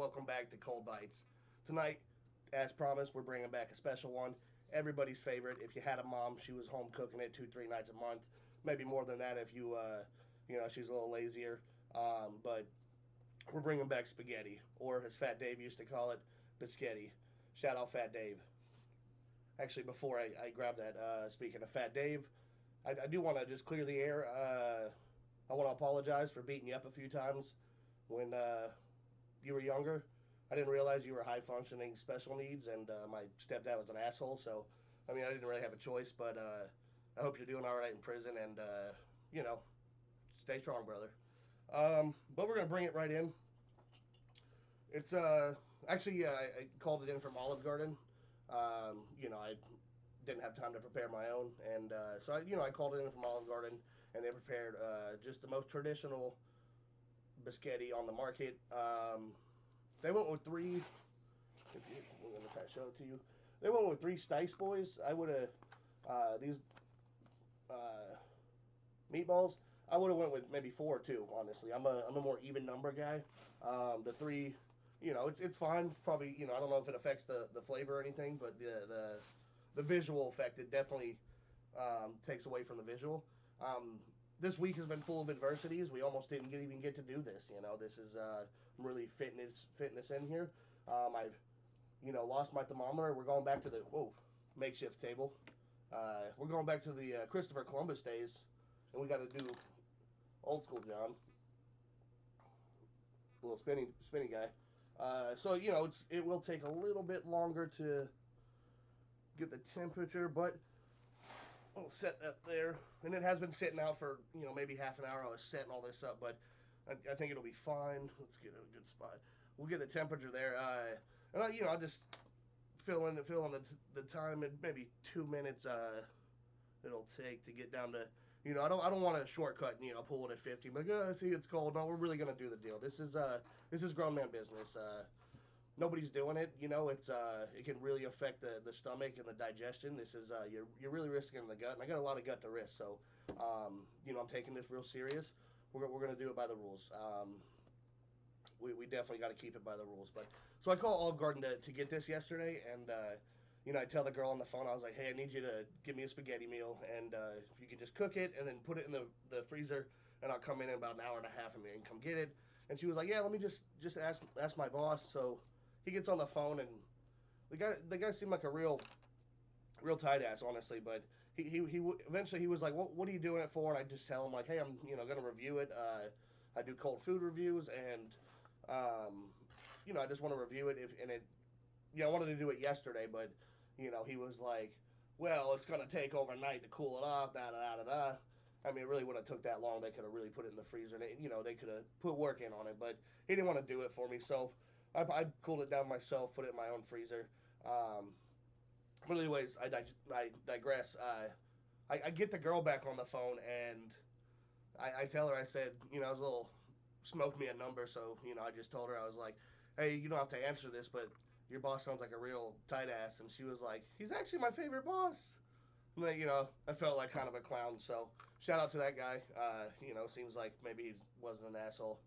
welcome back to Cold Bites. Tonight, as promised, we're bringing back a special one. Everybody's favorite. If you had a mom, she was home cooking it 2, 3 nights a month, maybe more than that if she's a little lazier. But we're bringing back spaghetti, or as Fat Dave used to call it, bisgetti. Shout out Fat Dave. Actually, before I grab that, speaking of Fat Dave, I do want to just clear the air. I want to apologize for beating you up a few times when you were younger. I didn't realize you were high functioning special needs, and my stepdad was an asshole. So, I mean, I didn't really have a choice. But I hope you're doing all right in prison, and you know, stay strong, brother. But we're gonna bring it right in. It's actually I called it in from Olive Garden. I didn't have time to prepare my own, and I called it in from Olive Garden, and they prepared just the most traditional biscotti on the market. They went with three. I'm gonna try to show it to you. They went with three Stice boys. I would have these uh, meatballs. I would have went with maybe four or two. Honestly, I'm a more even number guy. The three, it's fine. Probably, I don't know if it affects the flavor or anything, but the visual effect, it definitely takes away from the visual. This week has been full of adversities. We almost didn't even get to do this. This is really fitness in here. I've lost my thermometer. We're going back to the makeshift table. We're going back to the Christopher Columbus days, and we got to do old school John, a little spinny guy. It will take a little bit longer to get the temperature, but I'll set that there. And it has been sitting out for, maybe half an hour. I was setting all this up, but I think it'll be fine. Let's get a good spot. We'll get the temperature there. I'll just fill in the time at maybe 2 minutes. It'll take to get down to, I don't want to shortcut and pull it at 50. Like, see, it's cold. No, we're really gonna do the deal. This is grown man business. Nobody's doing it. It can really affect the stomach and the digestion. This is you're really risking the gut, and I got a lot of gut to risk. So, I'm taking this real serious. We're gonna do it by the rules. We definitely got to keep it by the rules. But so I called Olive Garden to get this yesterday, and I tell the girl on the phone, I was like, hey, I need you to give me a spaghetti meal, and if you could just cook it and then put it in the freezer, and I'll come in about an hour and a half and come get it. And she was like, yeah, let me just ask my boss. So he gets on the phone, and the guy seemed like a real tight ass, honestly. But he eventually he was like, what are you doing it for? And I just tell him like, hey, I'm gonna review it. I do cold food reviews, and I just want to review it. I wanted to do it yesterday, but he was like, well, it's gonna take overnight to cool it off. Da da da da da. I mean, it really wouldn't have took that long. They could have really put it in the freezer, and they could have put work in on it, but he didn't want to do it for me, so I cooled it down myself, put it in my own freezer. But anyways, I digress. I get the girl back on the phone, and I tell her, I said, I was a little smoked me a number, so I just told her, I was like, hey, you don't have to answer this, but your boss sounds like a real tight ass. And she was like, he's actually my favorite boss. And then, I felt like kind of a clown. So shout out to that guy. Seems like maybe he wasn't an asshole.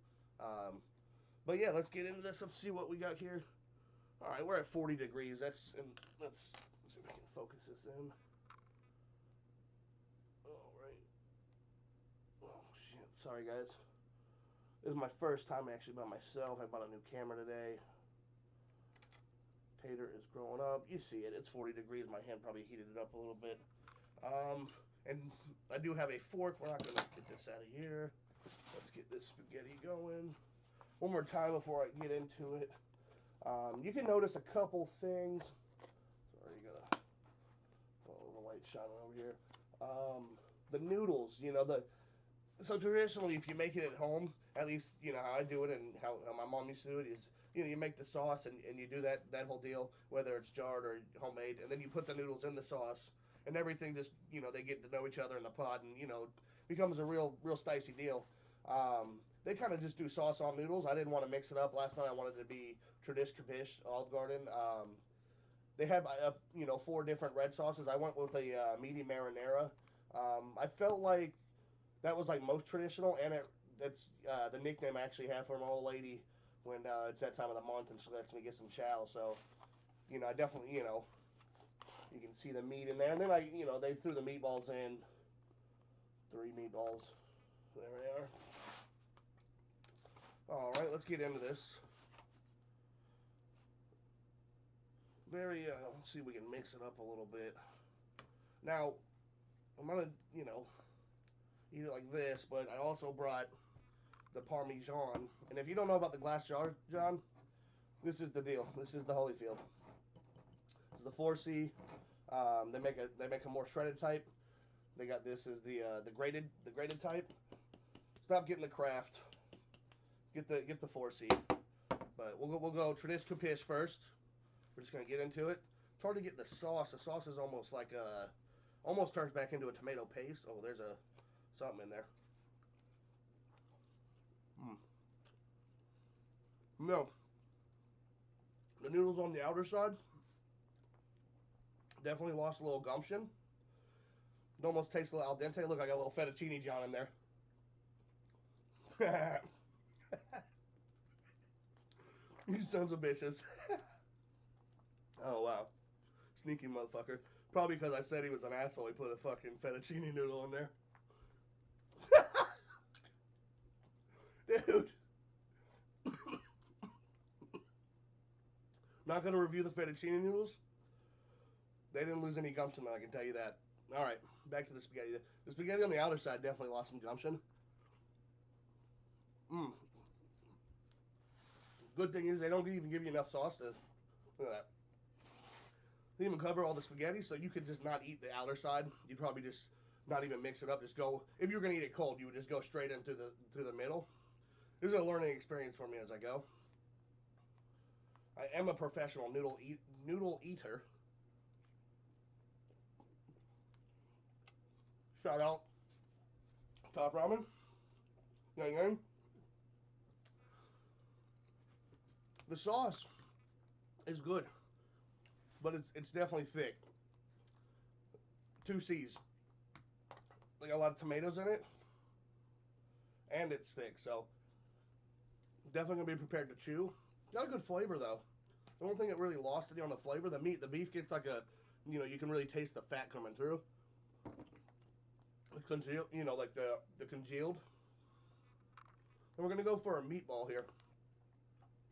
But yeah, let's get into this. Let's see what we got here. All right, we're at 40 degrees. Let's see if we can focus this in. All right. Oh shit. Sorry guys. This is my first time actually by myself. I bought a new camera today. Tater is growing up. You see it. It's 40 degrees. My hand probably heated it up a little bit. And I do have a fork. We're not going to get this out of here. Let's get this spaghetti going. One more time before I get into it. You can notice a couple things. Sorry, you got the light shining over here. The noodles, so traditionally, if you make it at home, at least how I do it and how my mom used to do it is you make the sauce and you do that whole deal, whether it's jarred or homemade, and then you put the noodles in the sauce and everything just they get to know each other in the pot, and becomes a real sticy deal. They kind of just do sauce on noodles. I didn't want to mix it up. Last night I wanted to be tradish capish Olive Garden. They have 4 different red sauces. I went with a meaty marinara. I felt like that was like most traditional, and that's the nickname I actually had for my old lady when it's that time of the month, and she lets me get some chow. So, I definitely, you can see the meat in there. And then they threw the meatballs in. 3 meatballs. There we are. All right, let's get into this. Let's see if we can mix it up a little bit. Now, I'm gonna, eat it like this, but I also brought the Parmesan. And if you don't know about the glass jar, John, this is the deal. This is the Holyfield. It's the 4C. They make a more shredded type. They got this as the grated type. Stop getting the Kraft. Get the 4C. But we'll go Tradish Capiche first. We're just gonna get into it. It's hard to get the sauce. The sauce is almost like almost turns back into a tomato paste. Oh, there's something in there. No. The noodles on the outer side definitely lost a little gumption. It almost tastes a little al dente. Look, I got a little fettuccine John in there. You sons of bitches. Oh, wow. Sneaky motherfucker. Probably because I said he was an asshole, he put a fucking fettuccine noodle in there. Dude. Not going to review the fettuccine noodles. They didn't lose any gumption, I can tell you that. Alright, back to the spaghetti. The spaghetti on the outer side definitely lost some gumption. Good thing is they don't even give you enough sauce to... Look at that. They even cover all the spaghetti, so you could just not eat the outer side. You'd probably just not even mix it up. Just go... If you were going to eat it cold, you would just go straight into the middle. This is a learning experience for me as I go. I am a professional noodle eater. Shout out Top Ramen. Yang yang. The sauce is good, but it's definitely thick. 2 C's. They got a lot of tomatoes in it, and it's thick, so definitely gonna be prepared to chew. Got a good flavor though. I don't think it really lost any on the flavor. The beef gets like you can really taste the fat coming through. It's congealed, like the congealed. And we're gonna go for a meatball here.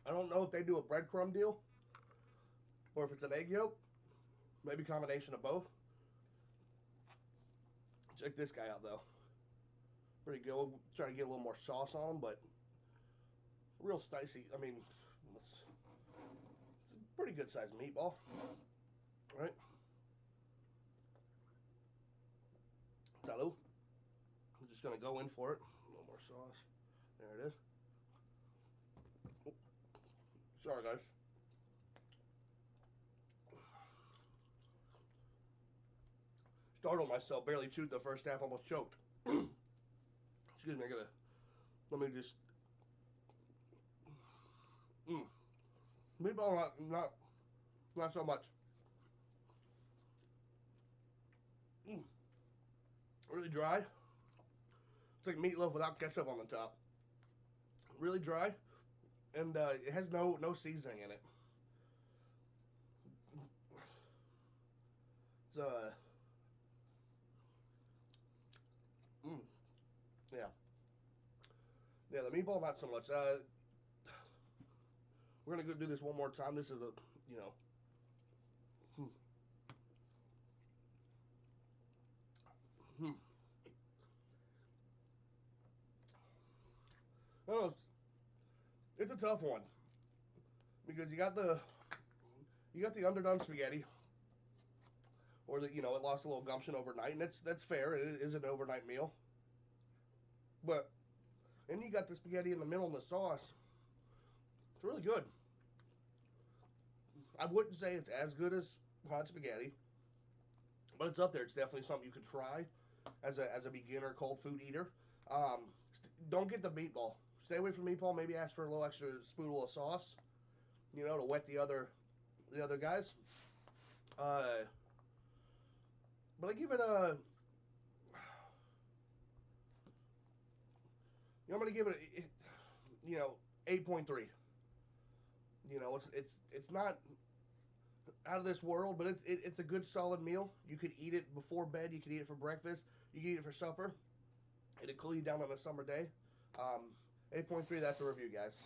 I don't know if they do a breadcrumb deal or if it's an egg yolk. Maybe a combination of both. Check this guy out though. Pretty good. We'll try to get a little more sauce on him, but real sticy. I mean, it's a pretty good sized meatball. All right. Salud. I'm just gonna go in for it. A little more sauce. There it is. Oh. Sorry, guys. Startled myself. Barely chewed the first half. Almost choked. Excuse me. Let me just. Meatball, not so much. Really dry. It's like meatloaf without ketchup on the top. Really dry, and it has no seasoning in it. It's yeah, the meatball not so much. We're gonna go do this one more time. This is Oh, it's a tough one because you got the underdone spaghetti, or it lost a little gumption overnight, and that's fair. It is an overnight meal, but then you got the spaghetti in the middle and the sauce. It's really good. I wouldn't say it's as good as hot spaghetti, but it's up there. It's definitely something you could try as a beginner cold food eater. Don't get the meatball. Stay away from meatball. Maybe ask for a little extra spoonful of sauce, to wet the other guys. But I give it a. I'm gonna give it a 8.3. You know, it's not out of this world, but it's a good solid meal. You could eat it before bed. You could eat it for breakfast. You could eat it for supper. It'll cool you down on a summer day. 8.3. That's a review, guys.